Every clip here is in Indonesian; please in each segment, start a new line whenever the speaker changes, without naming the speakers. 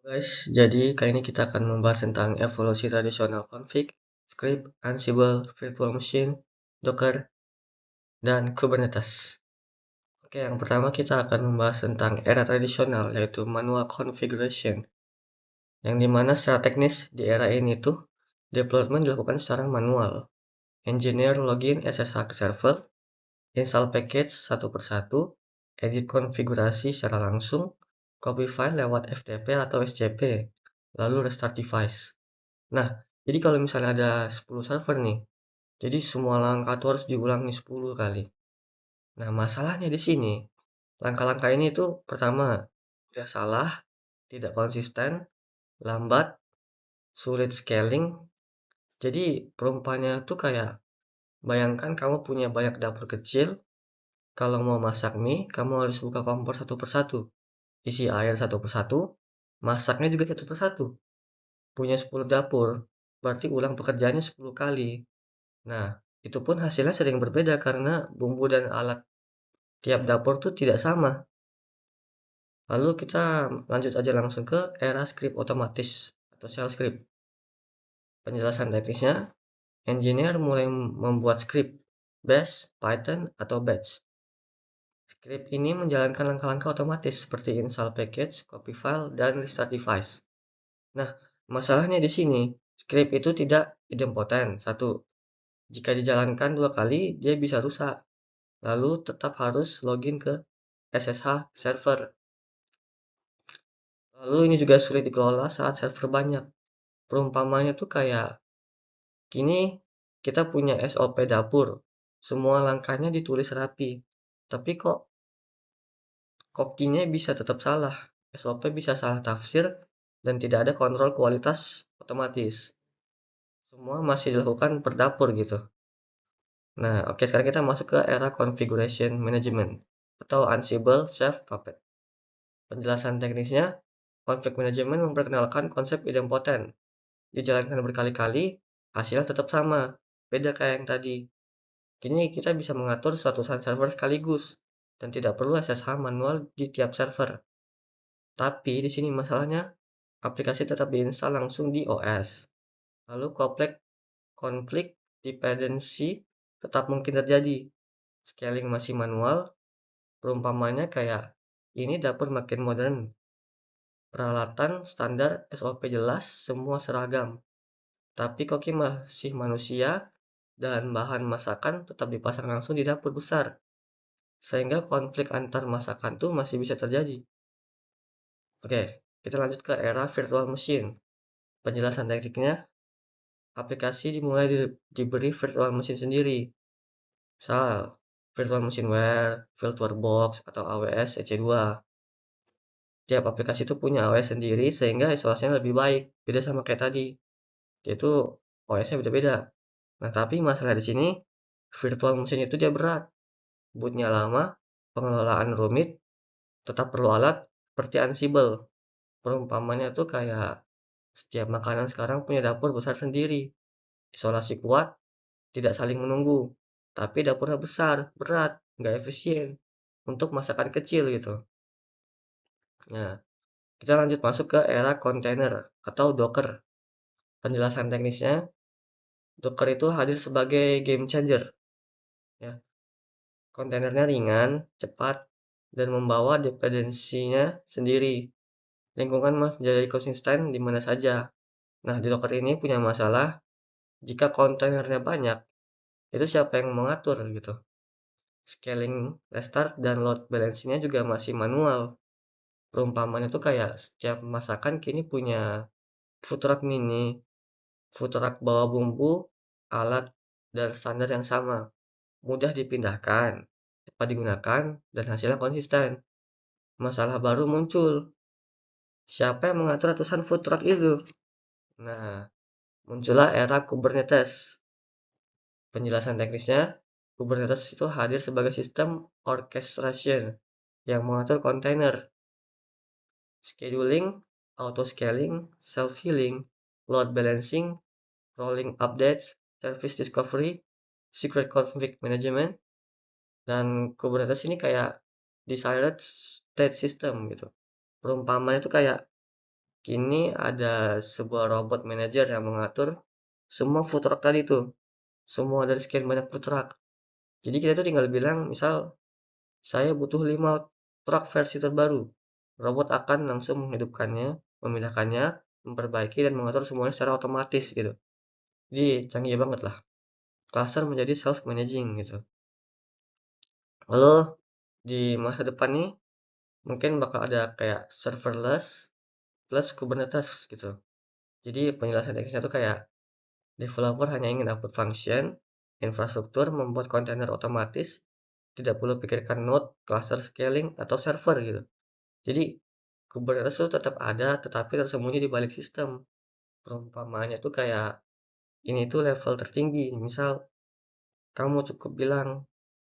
Guys, jadi kali ini kita akan membahas tentang evolusi tradisional config, script, Ansible, virtual machine, Docker, dan Kubernetes. Oke, yang pertama kita akan membahas tentang era tradisional, yaitu manual configuration, yang dimana secara teknis di era ini tuh deployment dilakukan secara manual. Engineer login SSH ke server, install package satu persatu, edit konfigurasi secara langsung, copy file lewat FTP atau SCP, lalu restart device. Nah, jadi kalau misalnya ada 10 server nih, jadi semua langkah itu harus diulangi 10 kali. Nah, masalahnya di sini, langkah-langkah ini itu pertama, udah salah, tidak konsisten, lambat, sulit scaling. Jadi perumpamannya tuh kayak, bayangkan kamu punya banyak dapur kecil, kalau mau masak mie, kamu harus buka kompor satu persatu, isi air satu persatu, masaknya juga satu persatu. Punya 10 dapur, berarti ulang pekerjaannya 10 kali. Nah, itu pun hasilnya sering berbeda karena bumbu dan alat tiap dapur tuh tidak sama. Lalu kita lanjut aja langsung ke era script otomatis atau shell script. Penjelasan teknisnya, engineer mulai membuat script Bash, Python, atau Batch. Script ini menjalankan langkah-langkah otomatis seperti install package, copy file, dan restart device. Nah, masalahnya di sini, script itu tidak idempotent. Satu, jika dijalankan 2 kali, dia bisa rusak. Lalu tetap harus login ke SSH server. Lalu ini juga sulit dikelola saat server banyak. Perumpamannya tuh kayak kini kita punya SOP dapur. Semua langkahnya ditulis rapi. Tapi kok kokinya bisa tetap salah. SOP bisa salah tafsir dan tidak ada kontrol kualitas otomatis. Semua masih dilakukan per dapur gitu. Nah, oke, sekarang kita masuk ke era configuration management atau Ansible Chef Puppet. Penjelasan teknisnya, config management memperkenalkan konsep idempotent. Dijalankan berkali-kali, hasilnya tetap sama. Beda kayak yang tadi. Kini kita bisa mengatur ratusan server sekaligus dan tidak perlu SSH manual di tiap server. Tapi di sini masalahnya, aplikasi tetap diinstal langsung di OS. Lalu konflik dependency tetap mungkin terjadi. Scaling masih manual, perumpamannya kayak ini dapur makin modern. Peralatan standar SOP jelas, semua seragam. Tapi koki masih manusia dan bahan masakan tetap dipasang langsung di dapur besar. Sehingga konflik antar masakan tuh masih bisa terjadi. Oke, kita lanjut ke era virtual machine. Penjelasan tekniknya, aplikasi dimulai diberi virtual machine sendiri. Misal, virtual machineware, VirtualBox, atau AWS EC2. Tiap aplikasi itu punya AWS sendiri sehingga isolasinya lebih baik. Beda sama kayak tadi, yaitu OS-nya beda-beda. Nah, tapi masalah di sini, virtual machine itu dia berat. Bootnya lama, pengelolaan rumit, tetap perlu alat seperti Ansible. Perumpamannya tuh kayak setiap makanan sekarang punya dapur besar sendiri. Isolasi kuat, tidak saling menunggu. Tapi dapurnya besar, berat, nggak efisien untuk masakan kecil gitu. Nah, kita lanjut masuk ke era kontainer atau Docker. Penjelasan teknisnya, Docker itu hadir sebagai game changer. Ya, kontainernya ringan, cepat, dan membawa dependensinya sendiri. Lingkungan menjadi konsisten di mana saja. Nah, di Docker ini punya masalah, jika kontainernya banyak, itu siapa yang mengatur gitu. Scaling, restart, dan load balancingnya juga masih manual. Perumpamannya tuh kayak setiap masakan kini punya food truck mini, food truck bawa bumbu, alat, dan standar yang sama. Mudah dipindahkan, cepat digunakan, dan hasilnya konsisten. Masalah baru muncul. Siapa yang mengatur ratusan food truck itu? Nah, muncullah era Kubernetes. Penjelasan teknisnya, Kubernetes itu hadir sebagai sistem orchestration yang mengatur kontainer, scheduling, auto-scaling, self-healing, load balancing, rolling updates, service discovery, secret config management, dan Kubernetes ini kayak desired state system gitu. Perumpamannya itu kayak Kini ada sebuah robot manajer yang mengatur semua food truck tadi tuh, semua dari sekian banyak food truck. Jadi kita tuh tinggal bilang, misal saya butuh 5 truk versi terbaru. Robot akan langsung menghidupkannya, memindahkannya, memperbaiki dan mengatur semuanya secara otomatis gitu. Jadi canggih banget lah. Cluster menjadi self managing gitu. Lalu di masa depan nih mungkin bakal ada kayak serverless plus Kubernetes gitu. Jadi penjelasan teknisnya tuh kayak developer hanya ingin output function, infrastruktur membuat kontainer otomatis, tidak perlu pikirkan node, cluster scaling, atau server gitu. Jadi Kubernetes itu tetap ada, tetapi tersembunyi di balik sistem. Perumpamaannya tuh kayak ini tuh level tertinggi. Misal kamu cukup bilang,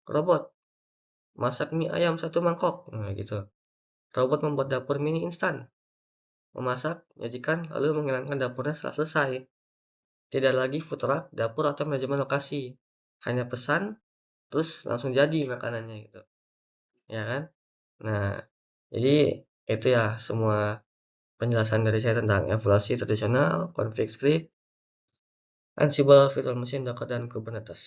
robot masak mie ayam 1 mangkok, nah gitu. Robot membuat dapur mini instan, memasak, menyajikan, lalu menghilangkan dapurnya setelah selesai. Tidak lagi food truck, dapur atau manajemen lokasi. Hanya pesan, terus langsung jadi makanannya gitu. Ya kan? Nah, jadi itu ya semua penjelasan dari saya tentang evaluasi tradisional, config script, Ansible Virtual Machine, Docker, dan Kubernetes.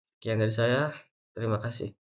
Sekian dari saya. Terima kasih.